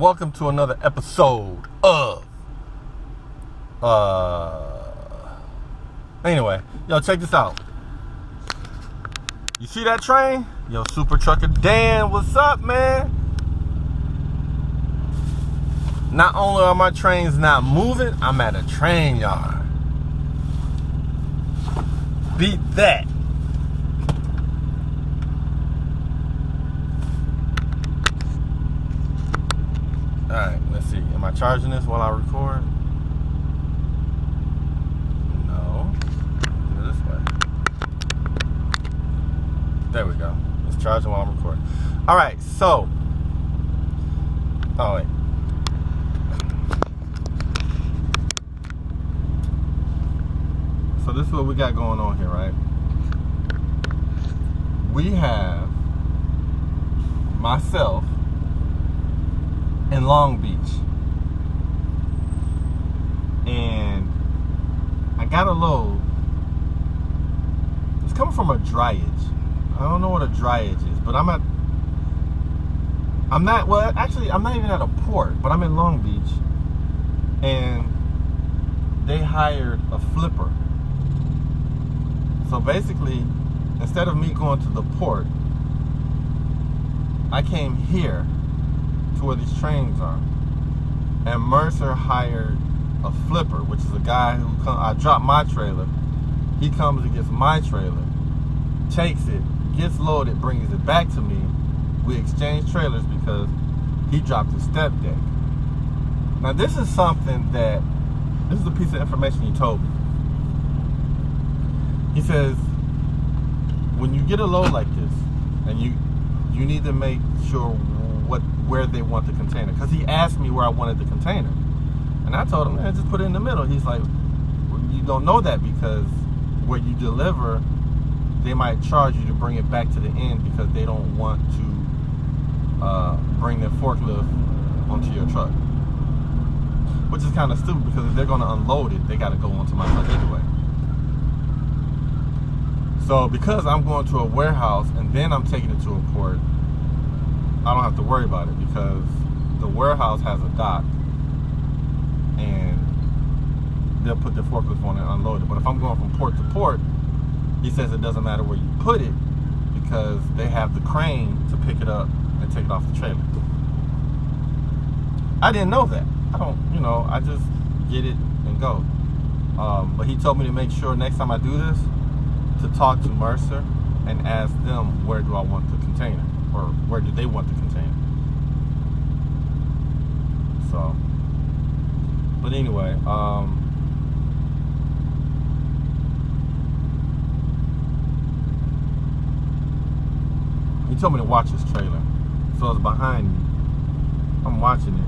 welcome to another episode of anyway, yo, check this out. You see that train? Yo, Super Trucker Dan, what's up, man? Not only are my trains not moving, I'm at a train yard. Beat that. Alright, let's see. Am I charging this while I record? No. Do it this way. There we go. It's charging while I'm recording. Alright, so. Oh, wait. So this is what we got going on here, right? We have myself in Long Beach, and I got a load. It's coming from a dryage. I don't know what a dryage is, but I'm not even at a port, but I'm in Long Beach, and they hired a flipper. So basically, instead of me going to the port, I came here to where these trains are, and Mercer hired a flipper, which is a guy who I dropped my trailer. He comes and gets my trailer, takes it, gets loaded, brings it back to me. We exchange trailers because he dropped his step deck. Now this is a piece of information he told me. He says, when you get a load like this, and you need to make sure where they want the container, because he asked me where I wanted the container, and I told him, man, just put it in the middle. He's like, well, you don't know that, because where you deliver, they might charge you to bring it back to the end because they don't want to bring their forklift onto your truck, which is kind of stupid, because if they're going to unload it, they got to go onto my truck anyway. So because I'm going to a warehouse and then I'm taking it to a port, I don't have to worry about it, because the warehouse has a dock and they'll put their forklift on and unload it. But if I'm going from port to port, he says it doesn't matter where you put it, because they have the crane to pick it up and take it off the trailer. I didn't know that. I just get it and go. But he told me to make sure next time I do this, to talk to Mercer and ask them, where do I want the container, or where do they want the container. So, but anyway, he told me to watch his trailer, so it's behind me. I'm watching it.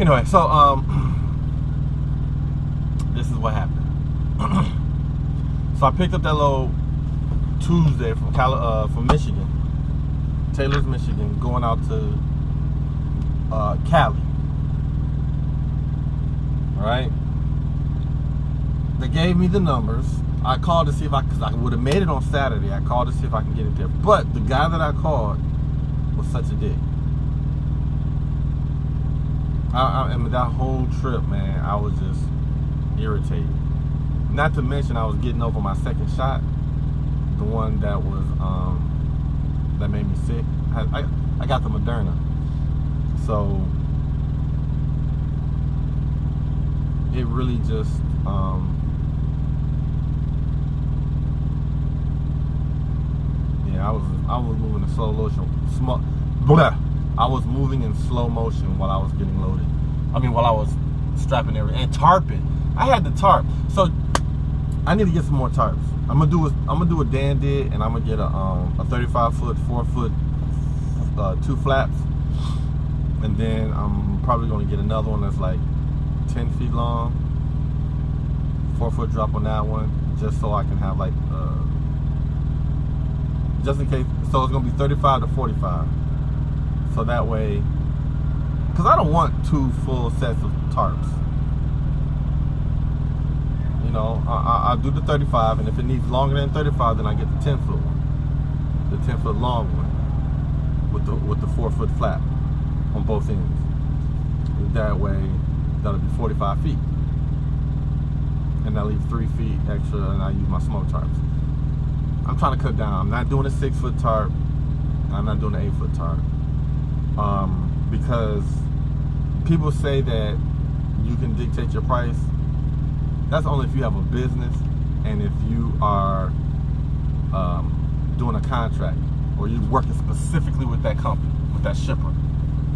Anyway, so this is what happened. So I picked up that load Tuesday from Michigan, Taylor's, Michigan, going out to Cali. All right. They gave me the numbers. I called to see because I would have made it on Saturday. I called to see if I can get it there, but the guy that I called was such a dick. And that whole trip, man, I was just irritated. Not to mention, I was getting over my second shot, the one that was that made me sick. I got the Moderna, so it really just I was moving in slow motion. I was moving in slow motion while I was getting loaded. While I was strapping everything and tarping. I had the tarp, so I need to get some more tarps. I'm gonna do what Dan did, and I'm gonna get a 35-foot, 4-foot, 2 flaps, and then I'm probably gonna get another one that's like 10 feet long, 4-foot drop on that one, just so I can have like just in case. So it's gonna be 35 to 45. So that way, because I don't want 2 full sets of tarps. I'll do the 35, and if it needs longer than 35, then I get the 10-foot one, the 10-foot long one. 4-foot flap on both ends. That way, that'll be 45 feet. And I leave 3 feet extra, and I use my smoke tarps. I'm trying to cut down. I'm not doing a 6-foot tarp. I'm not doing an 8-foot tarp. Because people say that you can dictate your price. That's only if you have a business and if you are doing a contract or you're working specifically with that company, with that shipper.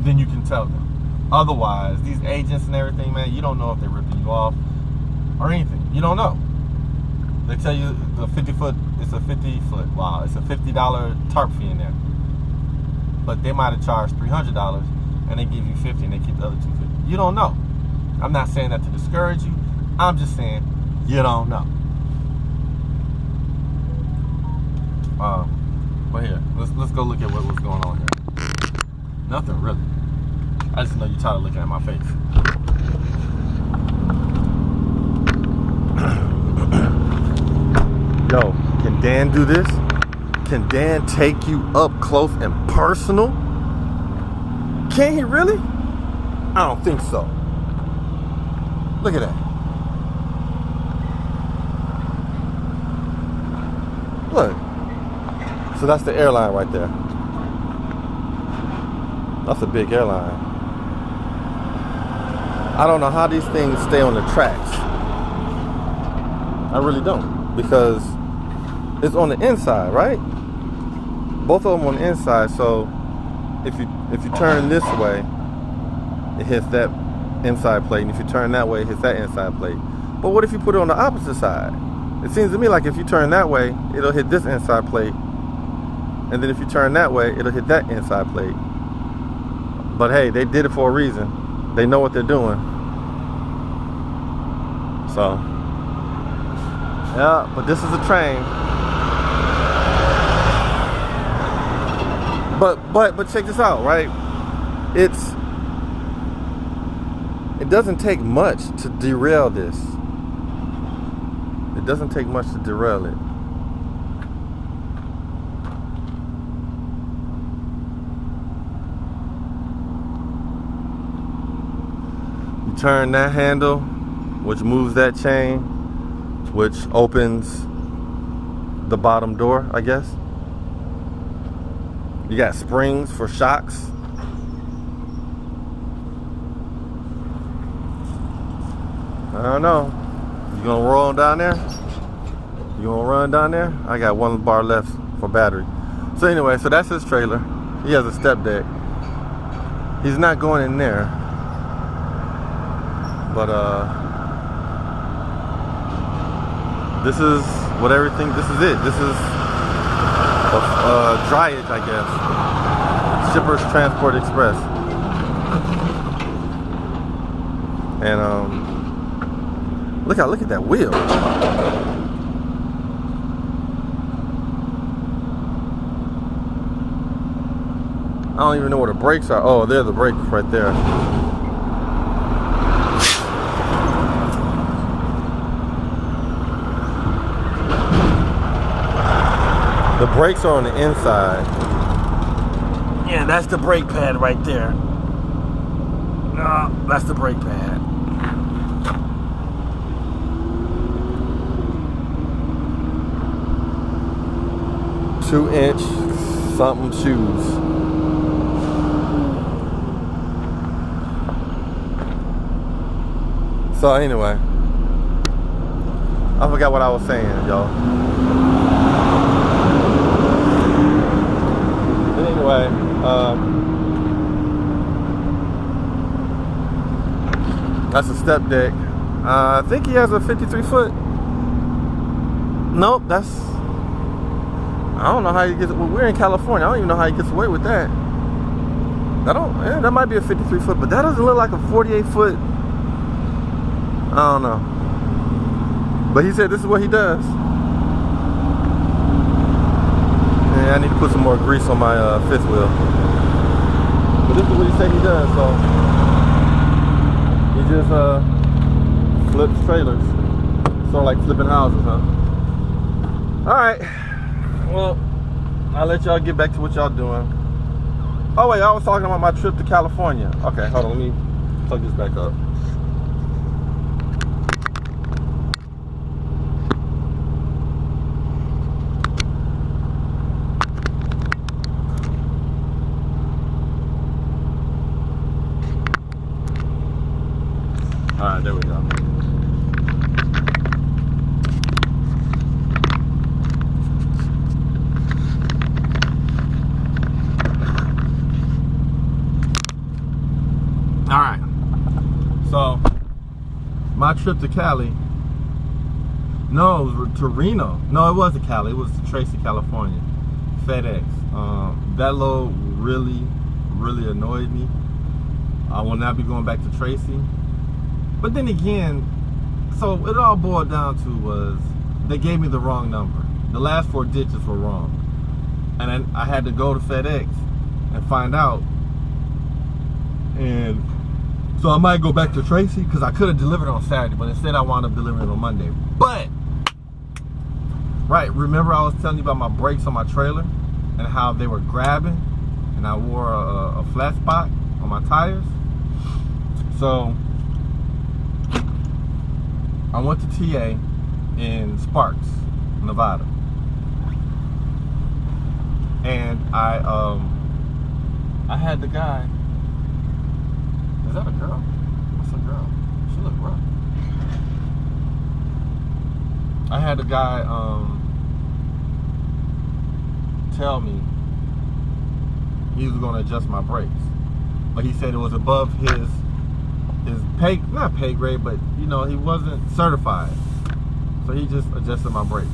Then you can tell them. Otherwise, these agents and everything, man, you don't know if they're ripping you off or anything. You don't know. They tell you the 50-foot, it's a 50-foot. Wow, it's a $50 tarp fee in there. But they might have charged $300 and they give you $50 and they keep the other $250. You don't know. I'm not saying that to discourage you. I'm just saying you don't know. But here, let's go look at what's going on here. Nothing really. I just know you're tired of looking at my face. Yo, can Dan do this? Can Dan take you up close and personal? Can he really? I don't think so. Look at that. Look. So that's the airline right there. That's a big airline. I don't know how these things stay on the tracks. I really don't. Because it's on the inside, right? Both of them on the inside. So if you turn this way, it hits that inside plate. And if you turn that way, it hits that inside plate. But what if you put it on the opposite side? It seems to me like if you turn that way, it'll hit this inside plate. And then if you turn that way, it'll hit that inside plate. But hey, they did it for a reason. They know what they're doing. So, yeah, but this is a train. But check this out, right? It doesn't take much to derail this. It doesn't take much to derail it. You turn that handle, which moves that chain, which opens the bottom door, I guess. You got springs for shocks. I don't know. You gonna roll down there? You gonna run down there? I got 1 bar left for battery. So anyway, so that's his trailer. He has a step deck. He's not going in there. But this is what everything. This is it. This is Dryage, I guess. Shippers Transport Express. And look at that wheel. I don't even know where the brakes are. Oh, there's the brakes right there. The brakes are on the inside. Yeah, that's the brake pad right there. No, that's the brake pad. Two-inch something shoes. So anyway, I forgot what I was saying, y'all. But anyway, that's a step deck. I think he has a 53-foot. Nope, that's. I don't know how he gets. Well, we're in California. I don't even know how he gets away with that. Yeah, that might be a 53-foot, but that doesn't look like a 48-foot. I don't know. But he said this is what he does. Yeah, I need to put some more grease on my fifth wheel. But this is what he said he does, so he just flips trailers. Sort of like flipping houses, huh? Alright. Well, I'll let y'all get back to what y'all doing. Oh wait, I was talking about my trip to California. Okay, hold on, let me plug this back up. All right, there we go. All right. So, my trip to Cali. No, it was to Reno. No, it wasn't Cali. It was to Tracy, California. FedEx. That load really, really annoyed me. I will not be going back to Tracy. But then again, so it all boiled down to was they gave me the wrong number. The last 4 digits were wrong. And then I had to go to FedEx and find out. And so I might go back to Tracy because I could have delivered on Saturday, but instead I wound up delivering on Monday. But, right, remember I was telling you about my brakes on my trailer and how they were grabbing and I wore a flat spot on my tires? So, I went to TA in Sparks, Nevada. And I had the guy. Is that a girl? What's a girl? She look rough. I had the guy tell me he was gonna adjust my brakes. But he said it was above his pay, not pay grade, but you know, he wasn't certified. So he just adjusted my brakes.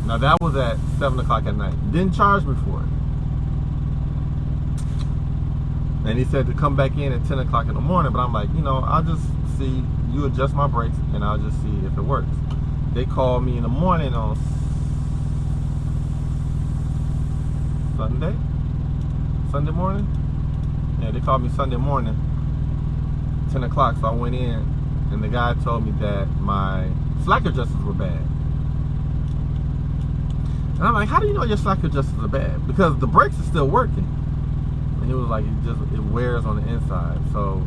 Now that was at 7 o'clock at night. Didn't charge me for it. And he said to come back in at 10 o'clock in the morning, but I'm like, you know, I'll just see, you adjust my brakes and I'll just see if it works. They called me in the morning on Sunday morning? Yeah, they called me Sunday morning, 10 o'clock, so I went in and the guy told me that my slack adjusters were bad. And I'm like, how do you know your slack adjusters are bad? Because the brakes are still working. And he was like, it wears on the inside. So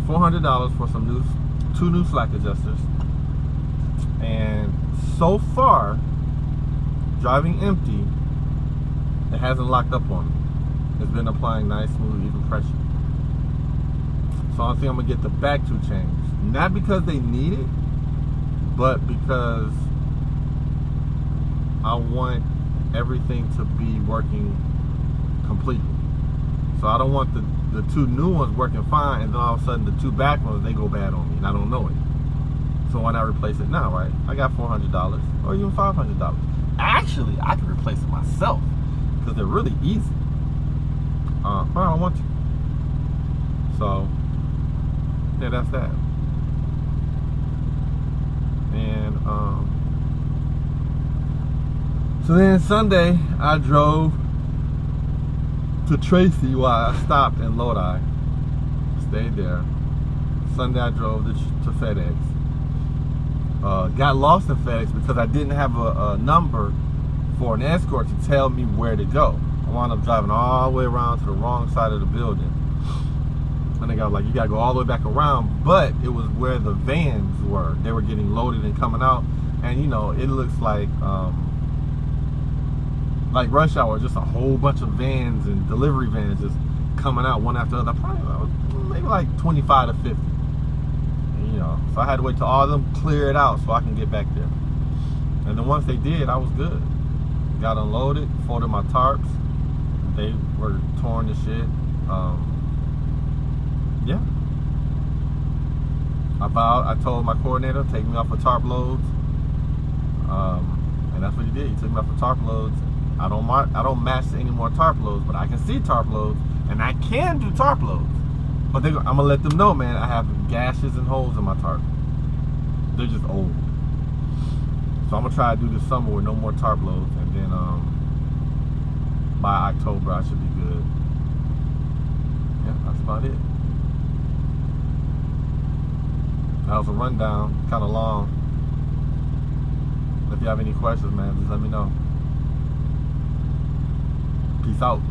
$400 for some 2 new slack adjusters. And so far, driving empty, it hasn't locked up on me. It's been applying nice, smooth, even pressure. So I think I'm gonna get the back 2 changed. Not because they need it, but because I want everything to be working completely. So I don't want the 2 new ones working fine, and then all of a sudden the 2 back ones, they go bad on me, and I don't know it. So why not replace it now, right? I got $400 or even $500. Actually, I can replace it myself because they're really easy. But I don't want to. So yeah, that's that. And so then Sunday I drove to Tracy while I stopped in Lodi. Stayed there. Sunday I drove to FedEx. Got lost in FedEx because I didn't have a number for an escort to tell me where to go. I wound up driving all the way around to the wrong side of the building. And they got like, you gotta go all the way back around, but it was where the vans were. They were getting loaded and coming out. And you know, it looks like rush hour, just a whole bunch of vans and delivery vans just coming out one after the other. Probably maybe like 25 to 50. And, you know, so I had to wait till all of them clear it out so I can get back there. And then once they did, I was good. Got unloaded, folded my tarps. They were torn to shit. Yeah. I told my coordinator, take me off of tarp loads. And that's what he did. He took me off of tarp loads. I don't master any more tarp loads, but I can see tarp loads, and I can do tarp loads. But I'm gonna let them know, man, I have gashes and holes in my tarp. They're just old. So I'm gonna try to do this summer with no more tarp loads, and then by October I should be good. Yeah, that's about it. That was a rundown, kind of long. If you have any questions, man, just let me know. Peace out.